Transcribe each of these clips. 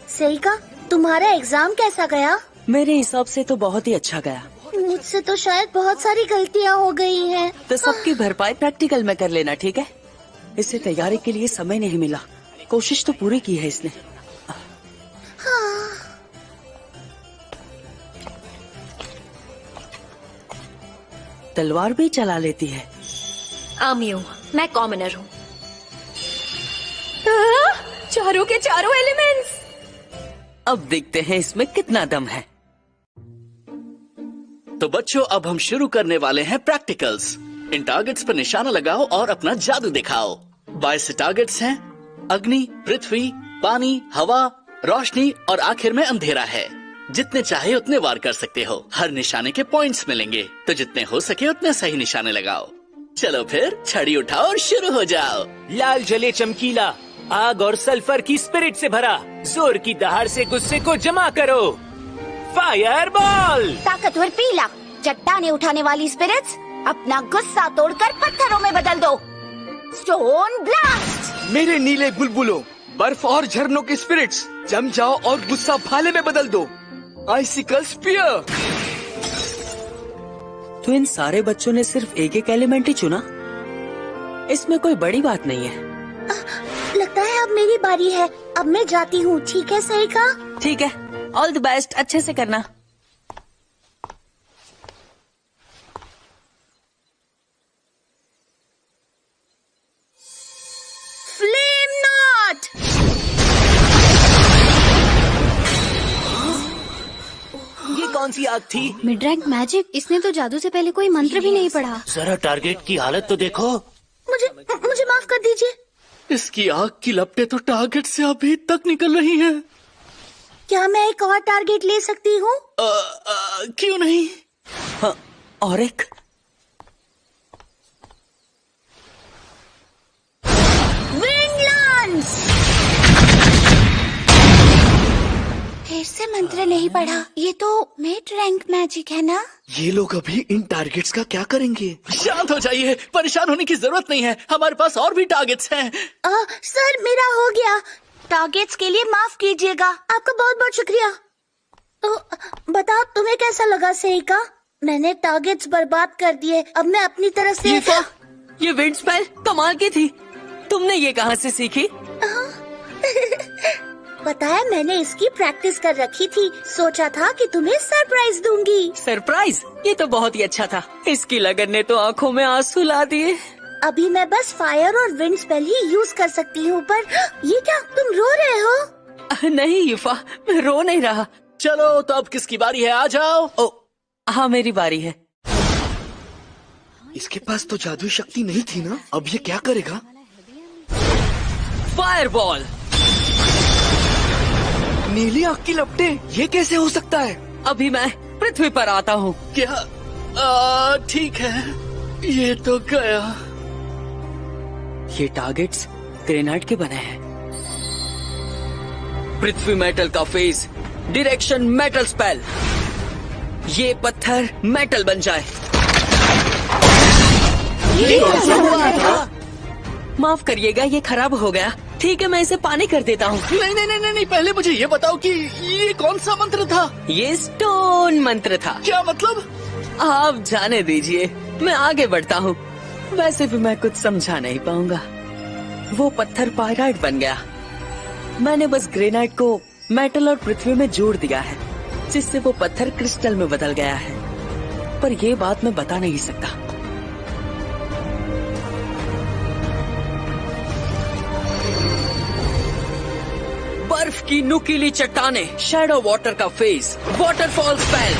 सेइका, तुम्हारा एग्जाम कैसा गया? मेरे हिसाब से तो बहुत ही अच्छा गया। मुझसे तो शायद बहुत सारी गलतियाँ हो गई हैं। तो सबकी भरपाई प्रैक्टिकल में कर लेना, ठीक है? इसे तैयारी के लिए समय नहीं मिला। कोशिश तो पूरी की है इसने। हाँ। तलवार भी चला लेती है। आमियो, मैं कॉमनर हूँ। चारों के चारों एलिमेंट्स। अब देखते हैं इसमें कितना दम है। तो बच्चों, अब हम शुरू करने वाले हैं प्रैक्टिकल्स। इन टारगेट्स पर निशाना लगाओ और अपना जादू दिखाओ। 22 टारगेट्स हैं। अग्नि, पृथ्वी, पानी, हवा, रोशनी और आखिर में अंधेरा है। जितने चाहे उतने वार कर सकते हो। हर निशाने के पॉइंट्स मिलेंगे, तो जितने हो सके उतने सही निशाने लगाओ। चलो फिर छड़ी उठाओ और शुरू हो जाओ। लाल जले चमकीला, आग और सल्फर की स्पिरिट से भरा, जोर की दहाड़ से गुस्से को जमा करो। Fire ball. ताकतवर पीला, चट्टाने उठाने वाली स्पिरिट्स, अपना गुस्सा तोड़कर पत्थरों में बदल दो। Stone blast. मेरे नीले बुलबुलों, बर्फ और झरनों के स्पिरिट्स, जम जाओ और गुस्सा भाले में बदल दो। आइसिकल स्पीयर। तो इन सारे बच्चों ने सिर्फ एक एक एलिमेंट ही चुना। इसमें कोई बड़ी बात नहीं है। लगता है अब मेरी बारी है। अब मैं जाती हूँ, ठीक है सेइका? ठीक है, ऑल द बेस्ट। अच्छे से करना। Flame not. ये कौन सी आग थी? Mid rank magic. इसने तो जादू से पहले कोई मंत्र भी नहीं पढ़ा। जरा टारगेट की हालत तो देखो। मुझे माफ कर दीजिए। इसकी आग की लपटें तो टारगेट से अभी तक निकल रही हैं। क्या मैं एक और टारगेट ले सकती हूँ? क्यों नहीं? हाँ, और एक। Wind launch. फिर से मंत्र नहीं पढ़ा। ये तो मिड रैंक मैजिक है ना? ये लोग अभी इन टारगेट्स का क्या करेंगे? शांत हो जाइए, परेशान होने की जरूरत नहीं है। हमारे पास और भी टारगेट्स हैं। सर, मेरा हो गया। टारगेट्स के लिए माफ कीजिएगा। आपका बहुत बहुत शुक्रिया। तो बताओ, तुम्हें कैसा लगा सेइका? मैंने टारगेट्स बर्बाद कर दिए। अब मैं अपनी तरफ से ये विंड स्पेल कमाल की थी। तुमने ये कहाँ से सीखी? पता है, मैंने इसकी प्रैक्टिस कर रखी थी। सोचा था कि तुम्हें सरप्राइज दूंगी। सरप्राइज? ये तो बहुत ही अच्छा था। इसकी लगन ने तो आंखों में आंसू ला दिए। अभी मैं बस फायर और विंड स्पेल ही यूज कर सकती हूँ। पर ये क्या, तुम रो रहे हो? नहीं यूफा, मैं रो नहीं रहा। चलो, तो अब किसकी बारी है? आ जाओ। ओ, हाँ मेरी बारी है। इसके पास तो जादुई शक्ति नहीं थी ना? अब ये क्या करेगा? Fire ball. नीली आग की लपटें, ये कैसे हो सकता है? अभी मैं पृथ्वी पर आता हूँ। क्या? ठीक है, ये तो गया। ये टारगेट्स ग्रेनाइट के बने हैं। पृथ्वी मेटल का फेज, डायरेक्शन मेटल स्पेल। ये पत्थर मेटल बन जाए। ये कैसे हुआ? माफ करिएगा, ये खराब हो गया। ठीक है, मैं इसे पानी कर देता हूँ। नहीं नहीं नहीं नहीं, पहले मुझे ये बताओ कि ये कौन सा मंत्र था? ये स्टोन मंत्र था। क्या मतलब? आप जाने दीजिए, मैं आगे बढ़ता हूँ। वैसे भी मैं कुछ समझा नहीं पाऊंगा। वो पत्थर पायराइट बन गया। मैंने बस ग्रेनाइट को मेटल और पृथ्वी में जोड़ दिया है, जिससे वो पत्थर क्रिस्टल में बदल गया है। पर ये बात मैं बता नहीं सकता। बर्फ की नुकीली चट्टाने, शैडो वाटर का फेस, वाटरफॉल स्पेल।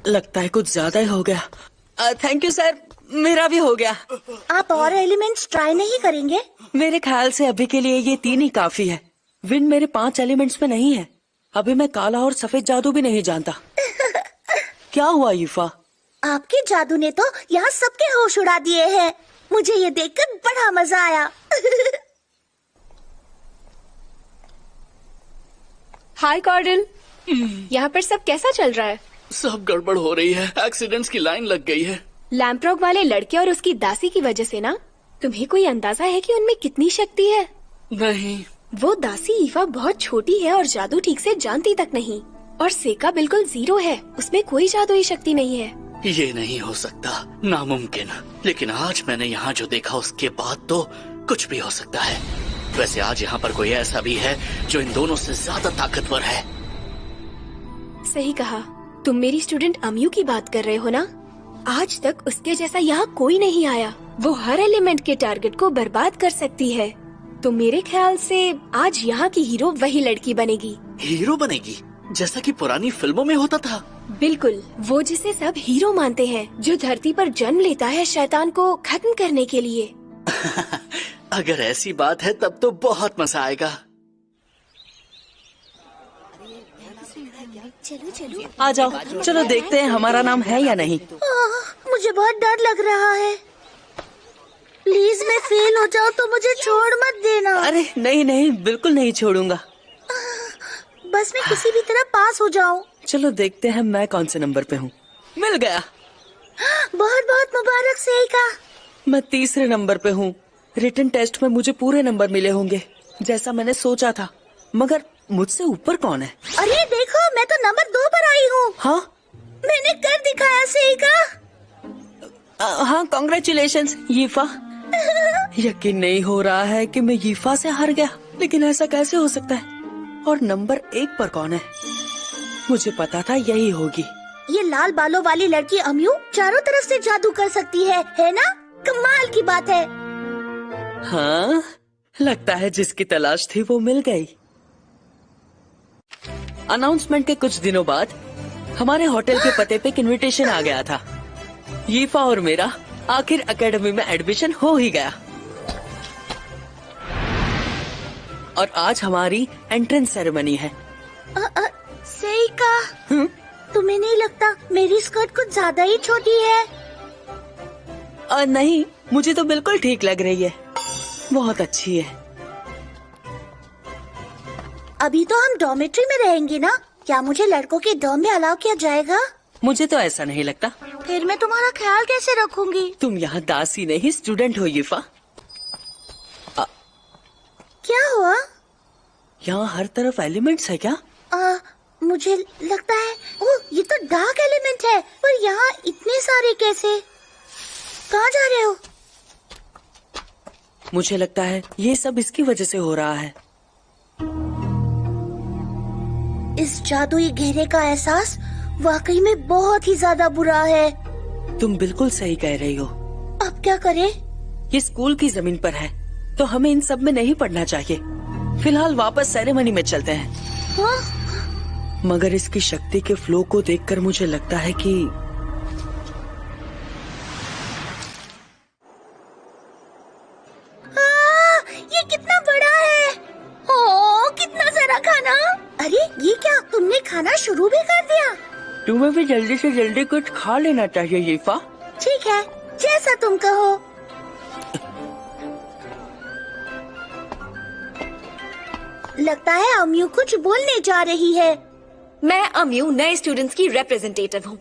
लगता है कुछ ज्यादा ही हो गया। थैंक यू सर, मेरा भी हो गया। आप और एलिमेंट्स ट्राई नहीं करेंगे? मेरे ख्याल से अभी के लिए ये 3 ही काफी है। विंड मेरे 5 एलिमेंट्स में नहीं है। अभी मैं काला और सफेद जादू भी नहीं जानता। क्या हुआ यूफा? आपके जादू ने तो यहाँ सबके होश उड़ा दिए हैं। मुझे ये देखकर बड़ा मजा आया। हाय कॉर्डन। यहाँ पर सब कैसा चल रहा है? सब गड़बड़ हो रही है, एक्सीडेंट्स की लाइन लग गई है। लैम्प्रॉग वाले लड़के और उसकी दासी की वजह से ना। तुम्हें कोई अंदाजा है कि उनमें कितनी शक्ति है? नहीं। वो दासी ईवा बहुत छोटी है और जादू ठीक से जानती तक नहीं। और सेका बिल्कुल 0 है, उसमें कोई जादुई शक्ति नहीं है। ये नहीं हो सकता, नामुमकिन। लेकिन आज मैंने यहाँ जो देखा उसके बाद तो कुछ भी हो सकता है। वैसे आज यहाँ पर कोई ऐसा भी है जो इन दोनों से ज्यादा ताकतवर है। सही कहा। तुम मेरी स्टूडेंट अम्यू की बात कर रहे हो ना? आज तक उसके जैसा यहाँ कोई नहीं आया। वो हर एलिमेंट के टारगेट को बर्बाद कर सकती है। तो मेरे ख्याल से आज यहाँ की हीरो वही लड़की बनेगी। हीरो बनेगी, जैसा कि पुरानी फिल्मों में होता था। बिल्कुल, वो जिसे सब हीरो मानते हैं, जो धरती पर जन्म लेता है शैतान को खत्म करने के लिए। अगर ऐसी बात है तब तो बहुत मजा आएगा। आ जाओ, चलो देखते हैं हमारा नाम है या नहीं। मुझे बहुत डर लग रहा है। प्लीज मैं फेल हो जाऊँ तो मुझे छोड़ मत देना। अरे नहीं नहीं, बिल्कुल नहीं छोड़ूंगा। बस मैं किसी भी तरह पास हो जाऊँ। चलो देखते हैं मैं कौन से नंबर पे हूँ। मिल गया। बहुत बहुत मुबारक सेका। मैं 3रे नंबर पे हूँ। रिटन टेस्ट में मुझे पूरे नंबर मिले होंगे, जैसा मैंने सोचा था। मगर मुझसे ऊपर कौन है? अरे देखो, मैं तो नंबर 2 पर आई हूँ। हाँ मैंने कर दिखाया सेका। हाँ, कॉन्ग्रेचुलेशंस यीफा। यकीन नहीं हो रहा है कि मैं यीफा से हार गया। लेकिन ऐसा कैसे हो सकता है? और नंबर 1 पर कौन है? मुझे पता था यही होगी। ये लाल बालों वाली लड़की अम्यू चारों तरफ से जादू कर सकती है ना? कमाल की बात है। हाँ, लगता है जिसकी तलाश थी वो मिल गई। अनाउंसमेंट के कुछ दिनों बाद हमारे होटल के पते पे एक इनविटेशन आ गया था। यीफा और मेरा आखिर एकेडमी में एडमिशन हो ही गया। और आज हमारी एंट्रेंस सेरेमनी है। सेका, तुम्हें नहीं लगता मेरी स्कर्ट कुछ ज्यादा ही छोटी है? नहीं, मुझे तो बिल्कुल ठीक लग रही है। बहुत अच्छी है। अभी तो हम डॉर्मेट्री में रहेंगे ना? क्या मुझे लड़कों के डॉर्म में अलाउ किया जाएगा? मुझे तो ऐसा नहीं लगता। फिर मैं तुम्हारा ख्याल कैसे रखूंगी? तुम यहाँ दासी नहीं, स्टूडेंट हो यीफा। क्या हुआ? यहाँ हर तरफ एलिमेंट्स है क्या? मुझे लगता है ये तो डार्क एलिमेंट है। पर यहाँ इतने सारे कैसे? कहाँ जा रहे हो? मुझे लगता है ये सब इसकी वजह से हो रहा है। इस जादुई घेरे का एहसास वाकई में बहुत ही ज्यादा बुरा है। तुम बिल्कुल सही कह रही हो। अब क्या करें? ये स्कूल की जमीन पर है, तो हमें इन सब में नहीं पढ़ना चाहिए। फिलहाल वापस सेरेमनी में चलते हैं। हाँ? मगर इसकी शक्ति के फ्लो को देखकर मुझे लगता है कि ये कितना बड़ा है। कितना सारा खाना। अरे ये क्या, तुमने खाना शुरू भी कर दिया? तुम्हें भी जल्दी से जल्दी कुछ खा लेना चाहिए यीफा। ठीक है, जैसा तुम कहो। लगता है अम्यू कुछ बोलने जा रही है। मैं अम्यू नए स्टूडेंट्स की रिप्रेजेंटेटिव हूँ।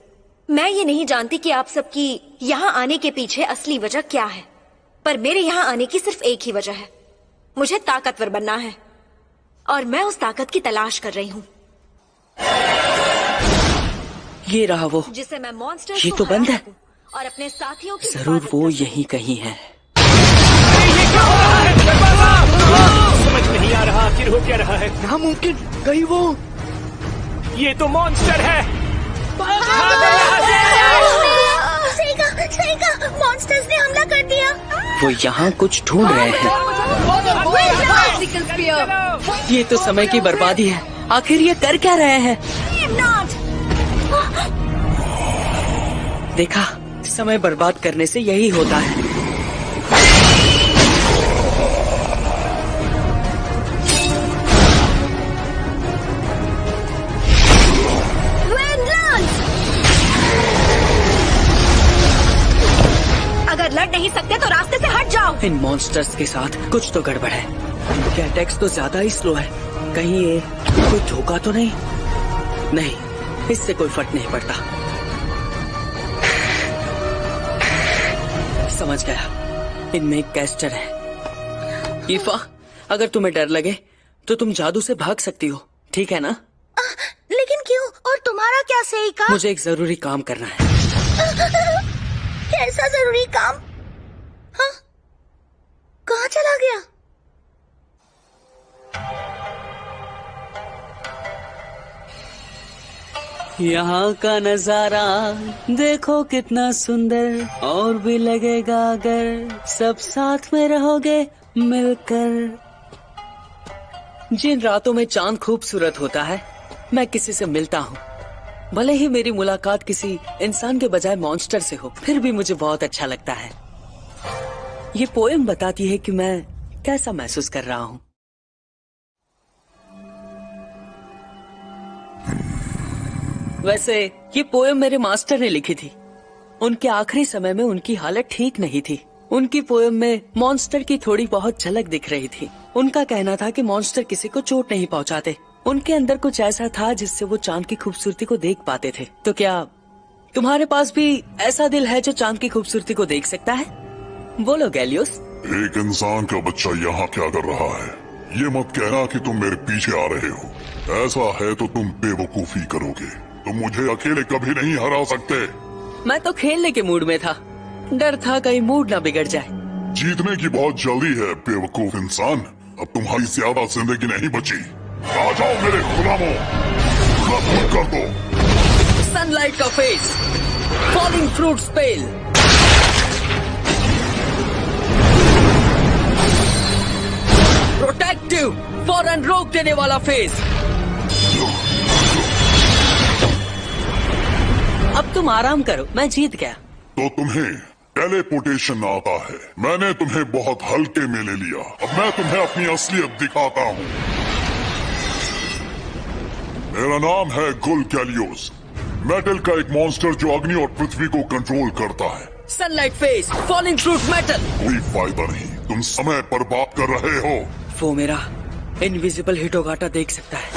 मैं ये नहीं जानती कि आप सबकी यहाँ आने के पीछे असली वजह क्या है, पर मेरे यहाँ आने की सिर्फ एक ही वजह है। मुझे ताकतवर बनना है और मैं उस ताकत की तलाश कर रही हूँ, ये रहा वो। जिसे मैं मॉन्स्टर ये तो बंद है और अपने साथियों की जरूर हिफाजत वो कर यहीं कहीं है। समझ नहीं आ रहा आखिर हो क्या रहा है। नामुमकिन, कहीं वो। ये तो मॉन्स्टर है। सेका, मॉन्स्टर्स ने हमला कर दिया। वो यहाँ कुछ ढूंढ रहे हैं। ये तो समय की बर्बादी है। आखिर ये कर क्या रहे हैं? देखा, समय बर्बाद करने से यही होता है। अगर लड़ नहीं सकते तो रास्ते से हट जाओ। इन मॉन्स्टर्स के साथ कुछ तो गड़बड़ है। इनके अटैक्स तो ज्यादा ही स्लो है। कहीं ये कोई धोखा तो नहीं? नहीं, इससे कोई फर्क नहीं पड़ता। समझ गया, इनमें एक कैस्टर है। ईफा, अगर तुम्हें डर लगे तो तुम जादू से भाग सकती हो, ठीक है ना? लेकिन क्यों? और तुम्हारा क्या सेइका? मुझे एक जरूरी काम करना है। कैसा जरूरी काम? हाँ? कहाँ चला गया? यहाँ का नजारा देखो कितना सुंदर, और भी लगेगा अगर सब साथ में रहोगे मिलकर। जिन रातों में चांद खूबसूरत होता है, मैं किसी से मिलता हूँ, भले ही मेरी मुलाकात किसी इंसान के बजाय मॉन्स्टर से हो, फिर भी मुझे बहुत अच्छा लगता है। ये पोएम बताती है कि मैं कैसा महसूस कर रहा हूँ। वैसे ये पोएम मेरे मास्टर ने लिखी थी। उनके आखिरी समय में उनकी हालत ठीक नहीं थी। उनकी पोएम में मॉन्स्टर की थोड़ी बहुत झलक दिख रही थी। उनका कहना था कि मॉन्स्टर किसी को चोट नहीं पहुंचाते। उनके अंदर कुछ ऐसा था जिससे वो चांद की खूबसूरती को देख पाते थे। तो क्या तुम्हारे पास भी ऐसा दिल है जो चांद की खूबसूरती को देख सकता है? बोलो गैलियोस। एक इंसान का बच्चा यहाँ क्या कर रहा है? ये मत कहना कि तुम मेरे पीछे आ रहे हो। ऐसा है तो तुम बेवकूफी करोगे। तुम मुझे अकेले कभी नहीं हरा सकते। मैं तो खेलने के मूड में था, डर था कहीं मूड ना बिगड़ जाए। जीतने की बहुत जल्दी है बेवकूफ इंसान। अब तुम्हारी ज्यादा जिंदगी नहीं बची। आ जाओ मेरे गुलामों, खत्म कर दो। सनलाइट का face, falling fruit spell, protective, फौरन रोक देने वाला फेस। अब तुम आराम करो, मैं जीत गया। तो तुम्हें टेलीपोर्टेशन आता है। मैंने तुम्हें बहुत हल्के में ले लिया। अब मैं तुम्हें अपनी असलियत दिखाता हूँ। मेरा नाम है गुल गैलियोस, मेटल का एक मॉन्स्टर जो अग्नि और पृथ्वी को कंट्रोल करता है। Sunlight face, falling fruit metal. कोई फायदा नहीं, तुम समय पर बात कर रहे हो। वो मेरा इनविजिबल हिटोगाटा देख सकता है।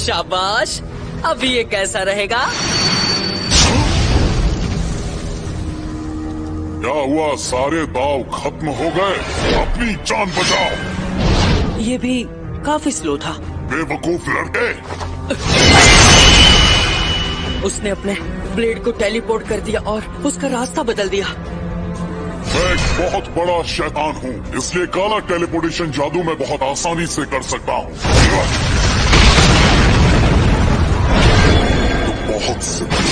शाबाश, अभी ये कैसा रहेगा? क्या हुआ? सारे दाव खत्म हो गए। अपनी जान बचाओ। ये भी काफी स्लो था। बेवकूफ लड़के। उसने अपने ब्लेड को टेलीपोर्ट कर दिया और उसका रास्ता बदल दिया। मैं एक बहुत बड़ा शैतान हूँ, इसलिए काला टेलीपोर्टेशन जादू मैं बहुत आसानी से कर सकता हूँ। तो बहुत सिंपल।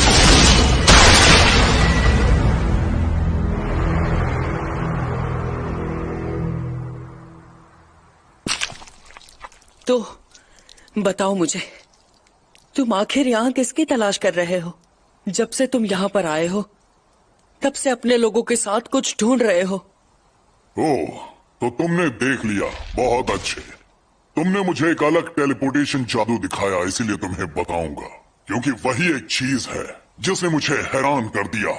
तो बताओ मुझे, तुम आखिर यहाँ किसकी तलाश कर रहे हो? जब से तुम यहाँ पर आए हो तब से अपने लोगों के साथ कुछ ढूंढ रहे हो। ओह, तो तुमने देख लिया। बहुत अच्छे। तुमने मुझे एक अलग टेलीपोर्टेशन जादू दिखाया, इसीलिए तुम्हें बताऊंगा, क्योंकि वही एक चीज है जिसने मुझे हैरान कर दिया।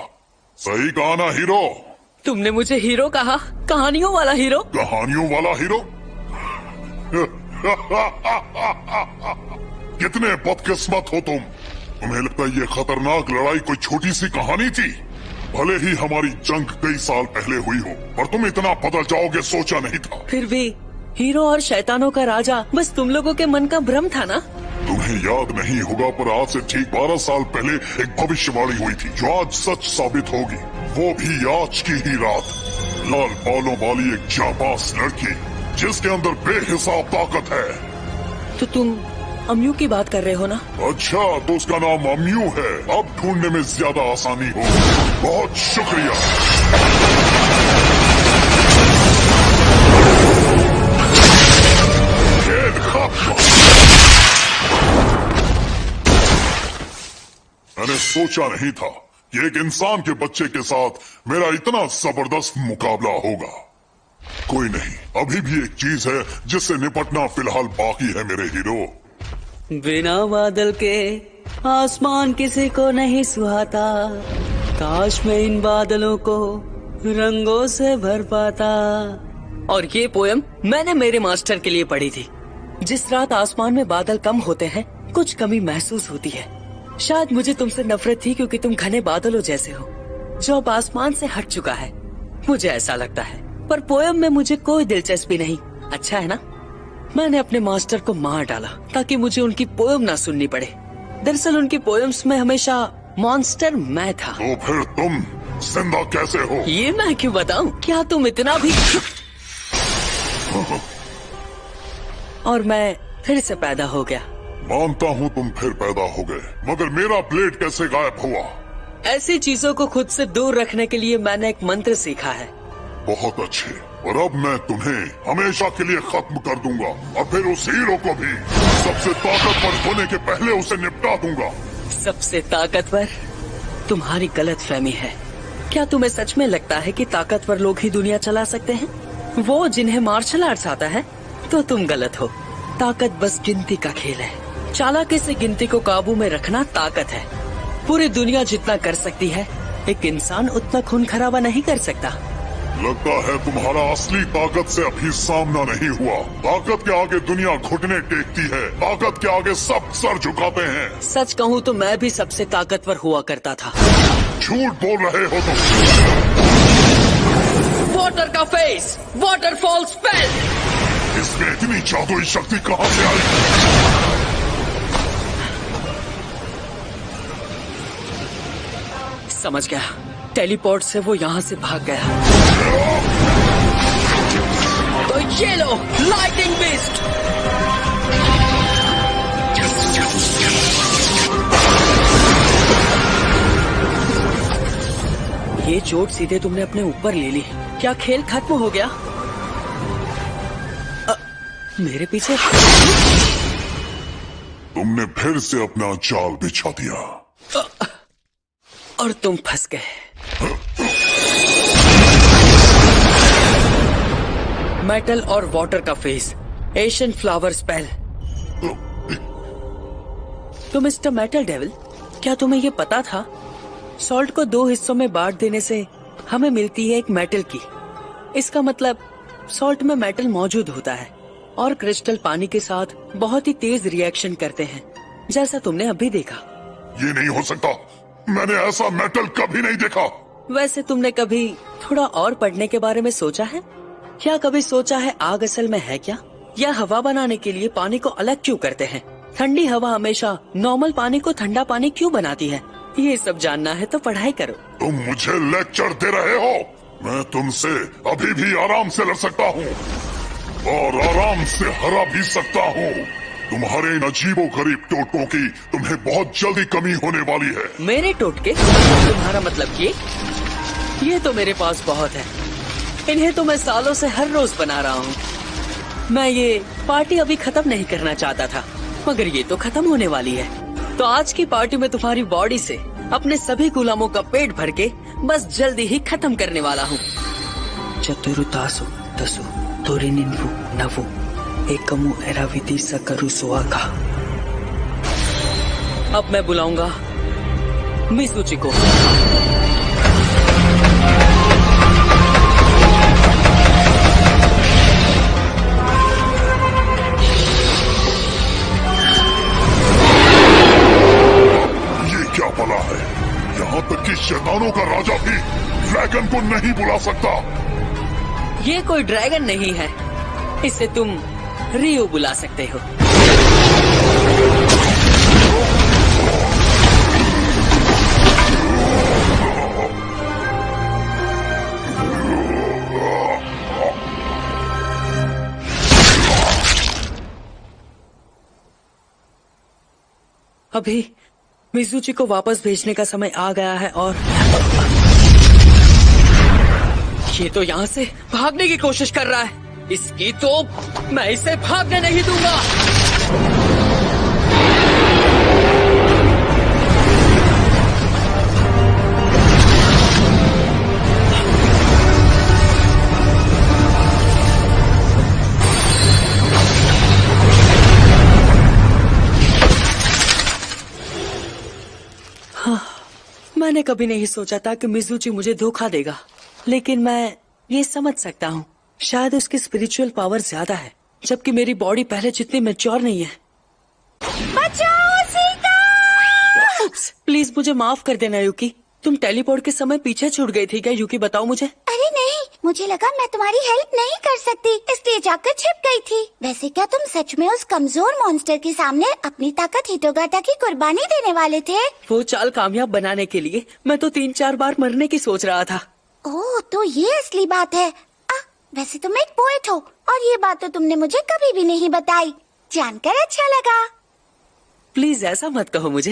सही कहा ना हीरो? तुमने मुझे हीरो कहा? कहानियों वाला हीरो? कहानियों वाला हीरो? कितने बदकिस्मत हो तुम। तुम्हें लगता है ये खतरनाक लड़ाई कोई छोटी सी कहानी थी? भले ही हमारी जंग कई साल पहले हुई हो, पर तुम इतना बदल जाओगे सोचा नहीं था। फिर भी हीरो और शैतानों का राजा बस तुम लोगों के मन का भ्रम था ना? तुम्हें याद नहीं होगा, पर आज से ठीक 12 साल पहले एक भविष्यवाणी हुई थी जो आज सच साबित होगी। वो भी आज की ही रात। लाल बालों वाली एक जाबाज लड़की जिसके अंदर बेहिसाब ताकत है। तो तुम अम्यू की बात कर रहे हो ना? अच्छा, तो उसका नाम अम्यू है। अब ढूंढने में ज्यादा आसानी हो। बहुत शुक्रिया। खेल खत्म। मैंने सोचा नहीं था कि एक इंसान के बच्चे के साथ मेरा इतना जबरदस्त मुकाबला होगा। कोई नहीं, अभी भी एक चीज है जिससे निपटना फिलहाल बाकी है मेरे हीरो। बिना बादल के आसमान किसी को नहीं सुहाता। काश मैं इन बादलों को रंगों से भर पाता। और ये पोयम मैंने मेरे मास्टर के लिए पढ़ी थी। जिस रात आसमान में बादल कम होते हैं, कुछ कमी महसूस होती है। शायद मुझे तुमसे नफरत थी क्योंकि तुम घने बादलों जैसे हो जो अब आसमान से हट चुका है। मुझे ऐसा लगता है, पर पोयम में मुझे कोई दिलचस्पी नहीं। अच्छा है ना? मैंने अपने मास्टर को मार डाला ताकि मुझे उनकी पोयम ना सुननी पड़े। दरअसल उनकी पोयम्स में हमेशा मॉन्स्टर मैं था। तो फिर तुम जिंदा कैसे हो? ये मैं क्यों बताऊं? क्या तुम इतना भी? और मैं फिर से पैदा हो गया। मानता हूँ तुम फिर पैदा हो गए, मगर मेरा ब्लेड कैसे गायब हुआ? ऐसी चीजों को खुद से दूर रखने के लिए मैंने एक मंत्र सीखा है। बहुत अच्छे, और अब मैं तुम्हें हमेशा के लिए खत्म कर दूंगा, और फिर उस हीरो को भी सबसे ताकतवर होने के पहले उसे निपटा दूंगा। सबसे ताकतवर? तुम्हारी गलतफहमी है। क्या तुम्हें सच में लगता है कि ताकतवर लोग ही दुनिया चला सकते हैं? वो जिन्हें मार्शल आर्ट्स आता है? तो तुम गलत हो। ताकत बस गिनती का खेल है। चालाकी से गिनती को काबू में रखना ताकत है। पूरी दुनिया जितना कर सकती है, एक इंसान उतना खून खराबा नहीं कर सकता। लगता है तुम्हारा असली ताकत से अभी सामना नहीं हुआ। ताकत के आगे दुनिया घुटने टेकती है, ताकत के आगे सब सर झुकाते हैं। सच कहूँ तो मैं भी सबसे ताकतवर हुआ करता था। झूठ बोल रहे हो तुम। वाटर का फेस, वाटरफॉल स्पेल। इसमें इतनी जादुई शक्ति कहाँ से आई? समझ गया, टेलीपोर्ट से वो यहाँ से भाग गया। तो ये लो, लाइटिंग बीस्ट। ये चोट सीधे तुमने अपने ऊपर ले ली। क्या खेल खत्म हो गया? मेरे पीछे? तुमने फिर से अपना जाल बिछा दिया और तुम फंस गए। मेटल और वाटर का फेस, एशियन फ्लावर स्पेल। तो मिस्टर मेटल डेविल, क्या तुम्हें ये पता था? सॉल्ट को 2 हिस्सों में बांट देने से हमें मिलती है एक मेटल की। इसका मतलब सॉल्ट में मेटल मौजूद होता है और क्रिस्टल पानी के साथ बहुत ही तेज रिएक्शन करते हैं, जैसा तुमने अभी देखा। ये नहीं हो सकता, मैंने ऐसा मेटल कभी नहीं देखा। वैसे तुमने कभी थोड़ा और पढ़ने के बारे में सोचा है? क्या कभी सोचा है आग असल में है क्या? या हवा बनाने के लिए पानी को अलग क्यों करते हैं? ठंडी हवा हमेशा नॉर्मल पानी को ठंडा पानी क्यों बनाती है? ये सब जानना है तो पढ़ाई करो। तुम मुझे लेक्चर दे रहे हो? मैं तुमसे अभी भी आराम से लड़ सकता हूँ और आराम से हरा भी सकता हूँ। तुम्हारे इन अजीबो गरीब टोटकों की तुम्हें बहुत जल्दी कमी होने वाली है। मेरे टोटके? तुम्हारा मतलब ये तो मेरे पास बहुत है। इन्हें तो मैं सालों से हर रोज बना रहा हूँ। मैं ये पार्टी अभी खत्म नहीं करना चाहता था, मगर ये तो खत्म होने वाली है। तो आज की पार्टी में तुम्हारी बॉडी से अपने सभी गुलामों का पेट भर के बस जल्दी ही खत्म करने वाला हूँ। चतुरु तासु तसु तोरी निन्वु नवु एकमु एराविधि सकरु सुआका। अब मैं बुलाऊंगा मिज़ुची को। क्या भला है, यहाँ तक कि शैतानों का राजा भी ड्रैगन को नहीं बुला सकता। ये कोई ड्रैगन नहीं है, इसे तुम रियो बुला सकते हो। अभी मिज़ुची को वापस भेजने का समय आ गया है और ये तो यहाँ से भागने की कोशिश कर रहा है। इसकी तो मैं इसे भागने नहीं दूंगा। मैंने कभी नहीं सोचा था कि मिज़ुची मुझे धोखा देगा, लेकिन मैं ये समझ सकता हूँ शायद उसकी स्पिरिचुअल पावर ज्यादा है, जबकि मेरी बॉडी पहले जितनी मैच्योर नहीं है। बचाओ सीता! प्लीज मुझे माफ कर देना यूकी। तुम टेलीपोर्ट के समय पीछे छूट गई थी क्या यूकी? बताओ मुझे। अरे नहीं, मुझे लगा मैं तुम्हारी हेल्प नहीं कर सकती, इसलिए जाकर छिप गई थी। वैसे क्या तुम सच में उस कमजोर मॉन्स्टर के सामने अपनी ताकत हिटोगाटा की कुर्बानी देने वाले थे? वो चाल कामयाब बनाने के लिए मैं तो 3-4 बार मरने की सोच रहा था। ओह, तो ये असली बात है। वैसे तुम एक पोएट हो और ये बात तो तुमने मुझे कभी भी नहीं बताई। जानकर अच्छा लगा। प्लीज ऐसा मत कहो मुझे।